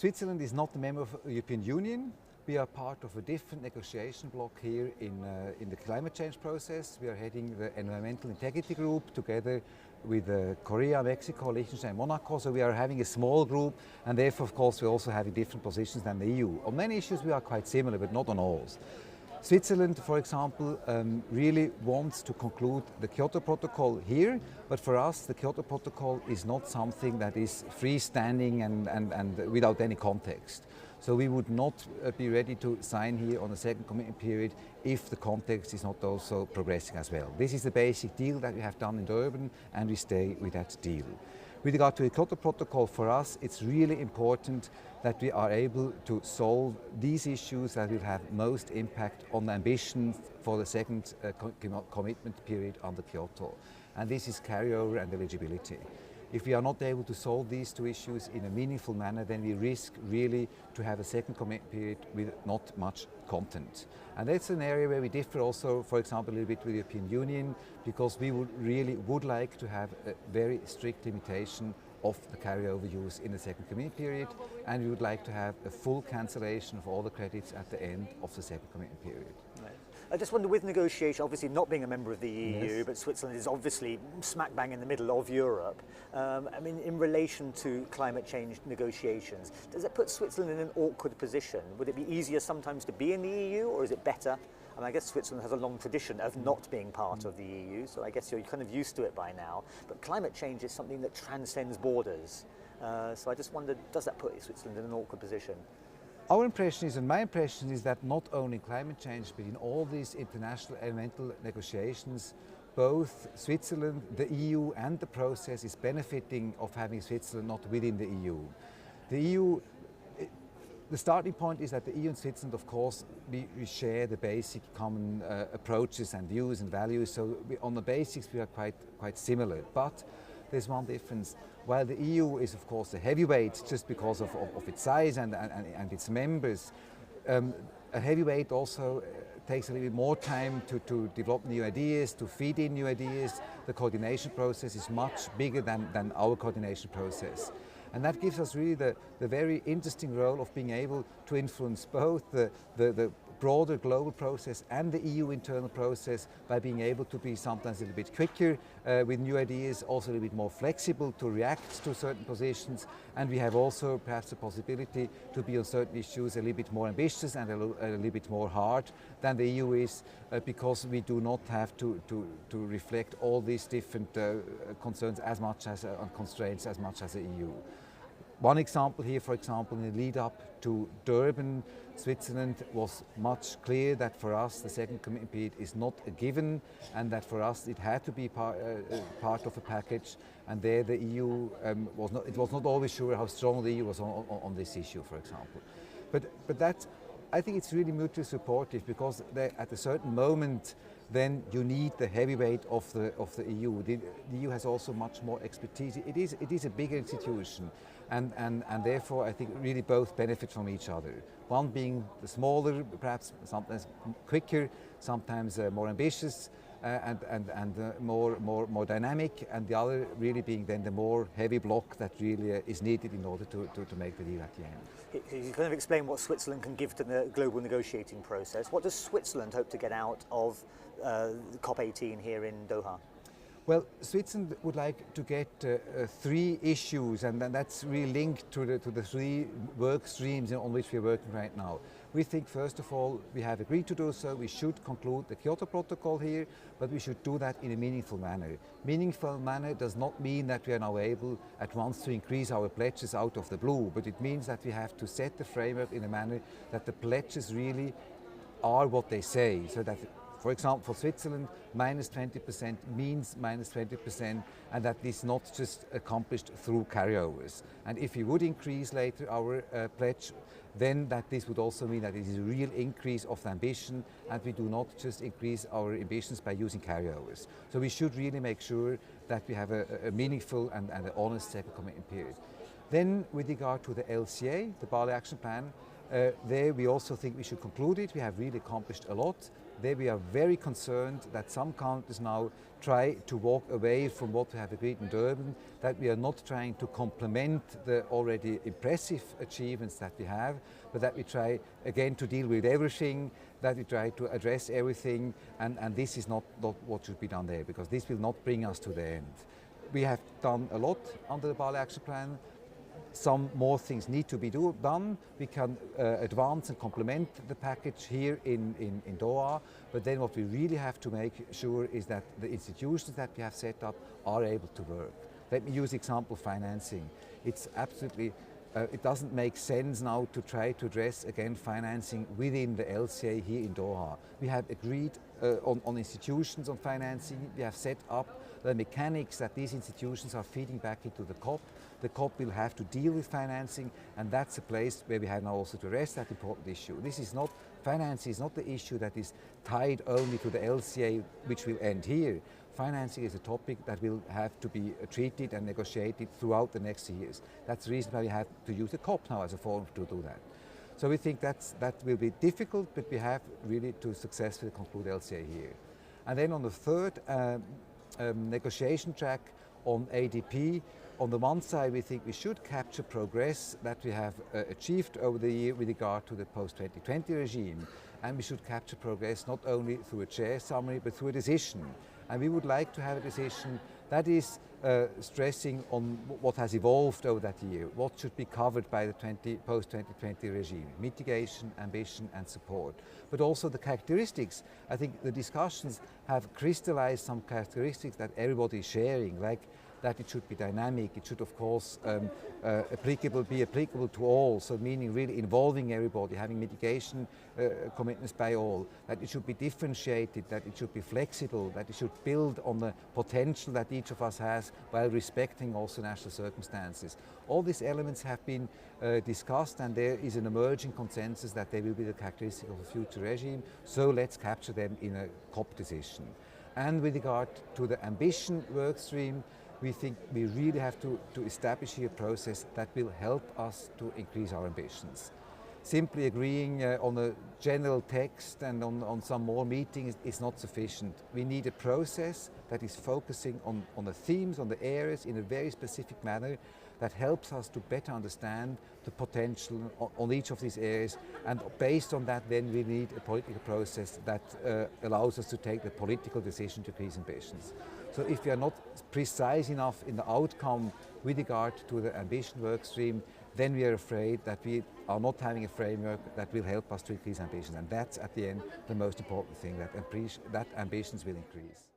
Switzerland is not a member of the European Union. We are part of a different negotiation block here in the climate change process. We are heading the Environmental Integrity Group together with Korea, Mexico, Liechtenstein, Monaco. So we are having a small group, and therefore, of course, we also have different positions than the EU. On many issues, we are quite similar, but not on all. Switzerland, for example, really wants to conclude the Kyoto Protocol here, but for us, the Kyoto Protocol is not something that is freestanding and without any context. So we would not be ready to sign here on the second commitment period if the context is not also progressing as well. This is the basic deal that we have done in Durban, and we stay with that deal. With regard to the Kyoto Protocol, for us, it's really important that we are able to solve these issues that will have most impact on the ambition for the second commitment period under Kyoto. And this is carryover and eligibility. If we are not able to solve these two issues in a meaningful manner, then we risk really to have a second commitment period with not much content. And that's an area where we differ also, for example, a little bit with the European Union, because we would like to have a very strict limitation of the carryover use in the second commitment period, and we would like to have a full cancellation of all the credits at the end of the second commitment period. Right. I just wonder, with negotiation, obviously not being a member of the EU, yes, but Switzerland is obviously smack bang in the middle of Europe. I mean, in relation to climate change negotiations, does it put Switzerland in an awkward position? Would it be easier sometimes to be in the EU, or is it better? I mean, I guess Switzerland has a long tradition of not being part of the EU, so I guess you're kind of used to it by now. But climate change is something that transcends borders. So I just wondered, does that put Switzerland in an awkward position? Our impression is, and my impression is, that not only climate change, but in all these international environmental negotiations, both Switzerland, the EU and the process is benefiting of having Switzerland not within the EU. The EU, the starting point is that the EU and Switzerland, of course, we share the basic common approaches and views and values, so on the basics we are quite similar. But there's one difference. While the EU is, of course, a heavyweight just because of its size and its members, a heavyweight also takes a little bit more time to develop new ideas, to feed in new ideas. The coordination process is much bigger than our coordination process. And that gives us really the very interesting role of being able to influence both the broader global process and the EU internal process by being able to be sometimes a little bit quicker with new ideas, also a little bit more flexible to react to certain positions. And we have also perhaps the possibility to be on certain issues a little bit more ambitious and a little bit more hard than the EU is, because we do not have to reflect all these different concerns as much as constraints as much as the EU. One example here, for example, in the lead up to Durban, Switzerland was much clear that for us the second commitment period is not a given, and that for us it had to be part of a package, and there the EU was not always sure how strong the EU was on this issue, for example. But that, I think it's really mutually supportive, because at a certain moment then you need the heavyweight of the EU. The EU has also much more expertise. It is a bigger institution, and therefore I think really both benefit from each other. One being the smaller, perhaps sometimes quicker, sometimes more ambitious, and more dynamic, and the other really being then the more heavy block that really is needed in order to make the deal at the end. You kind of explain what Switzerland can give to the global negotiating process. What does Switzerland hope to get out of COP18 here in Doha? Well, Switzerland would like to get three issues, and that's really linked to the three work streams on which we're working right now. We think, first of all, we have agreed to do so. We should conclude the Kyoto Protocol here, but we should do that in a meaningful manner. Meaningful manner does not mean that we are now able at once to increase our pledges out of the blue, but it means that we have to set the framework in a manner that the pledges really are what they say, so that, for example, for Switzerland, minus 20% means minus 20%, and that is not just accomplished through carryovers. And if we would increase later our pledge, then this would also mean that it is a real increase of the ambition, and we do not just increase our ambitions by using carryovers. So we should really make sure that we have a meaningful and an honest second commitment period. Then, with regard to the LCA, the Bali Action Plan, there we also think we should conclude it. We have really accomplished a lot. There we are very concerned that some countries now try to walk away from what we have agreed in Durban, that we are not trying to complement the already impressive achievements that we have, but that we try again to deal with everything, that we try to address everything, and this is not what should be done there, because this will not bring us to the end. We have done a lot under the Bali Action Plan. Some more things need to be done. We can advance and complement the package here in Doha, but then what we really have to make sure is that the institutions that we have set up are able to work. Let me use example financing. It's absolutely, it doesn't make sense now to try to address again financing within the LCA here in Doha. We have agreed on institutions on financing. We have set up the mechanics that these institutions are feeding back into the COP. The COP will have to deal with financing, and that's a place where we have now also to address that important issue. This is not, financing is not the issue that is tied only to the LCA, which will end here. Financing is a topic that will have to be treated and negotiated throughout the next years. That's the reason why we have to use the COP now as a forum to do that. So we think that will be difficult, but we have really to successfully conclude LCA here. And then on the third negotiation track on ADP, on the one side we think we should capture progress that we have achieved over the year with regard to the post-2020 regime, and we should capture progress not only through a chair summary but through a decision. And we would like to have a decision that is stressing on what has evolved over that year, what should be covered by the post-2020 regime, mitigation, ambition and support. But also the characteristics. I think the discussions have crystallized some characteristics that everybody is sharing, like that it should be dynamic, it should of course be applicable to all, so meaning really involving everybody, having mitigation commitments by all, that it should be differentiated, that it should be flexible, that it should build on the potential that each of us has while respecting also national circumstances. All these elements have been discussed, and there is an emerging consensus that they will be the characteristic of a future regime, so let's capture them in a COP decision. And with regard to the ambition work stream, we think we really have to establish here a process that will help us to increase our ambitions. Simply agreeing on a general text and on some more meetings is not sufficient. We need a process that is focusing on the themes, on the areas in a very specific manner that helps us to better understand the potential on each of these areas, and based on that then we need a political process that allows us to take the political decision to increase ambitions. So if we are not precise enough in the outcome with regard to the ambition work stream, then we are afraid that we are not having a framework that will help us to increase ambitions, and that's at the end the most important thing, that ambitions will increase.